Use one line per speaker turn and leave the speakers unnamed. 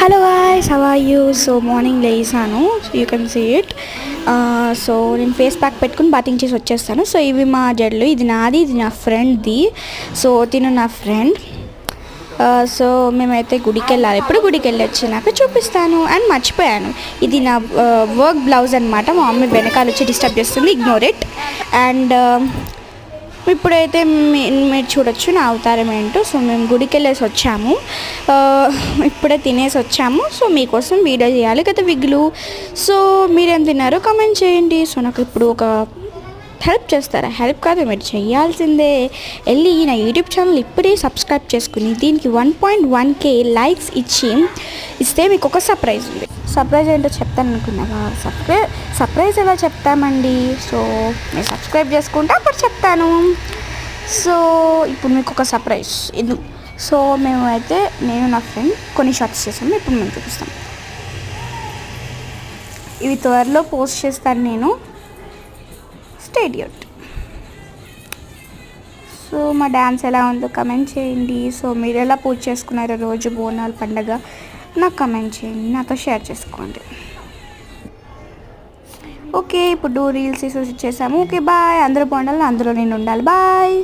Hello guys, how are you? So morning లేసాను, so you can see it. So నేను face pack పెట్టుకుని bathing చేసి వచ్చేస్తాను. So ఇవి మా జడలు, ఇది నాది, ఇది నా ఫ్రెండ్ది. సో తిను నా ఫ్రెండ్. సో మేమైతే గుడికి వెళ్ళాలి. ఇప్పుడు గుడికి వెళ్ళి వచ్చినాక చూపిస్తాను. అండ్ మర్చిపోయాను, ఇది నా వర్క్ బ్లౌజ్ అనమాట. మా మమ్మీ వెనకాల వచ్చి డిస్టర్బ్ చేస్తుంది, ఇగ్నోర్ ఇట్. అండ్ ఇప్పుడైతే మీరు చూడొచ్చు నా అవతారం ఏంటో. సో మేము గుడికి వెళ్ళేసి వచ్చాము, ఇప్పుడే తినేసి వచ్చాము. సో మీకోసం వీడియో చేయాలి కదా విగ్గులు. సో మీరేం తిన్నారో కామెంట్ చేయండి. సో నాకు ఇప్పుడు ఒక హెల్ప్ చేస్తారా? హెల్ప్ కాదు, మీరు చేయాల్సిందే. వెళ్ళి నా యూట్యూబ్ ఛానల్ ఇప్పుడే సబ్స్క్రైబ్ చేసుకుని దీనికి 1.1K లైక్స్ ఇస్తే మీకు ఒక సర్ప్రైజ్ ఉంది. సర్ప్రైజ్ ఏంటో చెప్తాను అనుకున్నావా? సర్ప్రైజ్ ఎలా చెప్తామండి? సో నేను సబ్స్క్రైబ్ చేసుకుంటే అప్పుడు చెప్తాను. సో ఇప్పుడు మీకు ఒక సర్ప్రైజ్ ఇది. సో నేను నా ఫ్రెండ్ కొన్ని షార్ట్స్ చేసాము, ఇప్పుడు మేము చూపిస్తాం. ఇవి త్వరలో పోస్ట్ చేస్తాను నేను, స్టే ట్యూన్డ్. సో మా డ్యాన్స్ ఎలా ఉందో కమెంట్ చేయండి. సో మీరు ఎలా పూజ చేసుకున్నారో రోజు బోనాల పండగ నాకు కమెంట్ చేయండి, నాతో షేర్ చేసుకోండి. ఓకే, ఇప్పుడు రీల్స్ చేసాము. Okay bye. అందరూ బాగుండాలి, అందులో నేను ఉండాలి. బాయ్.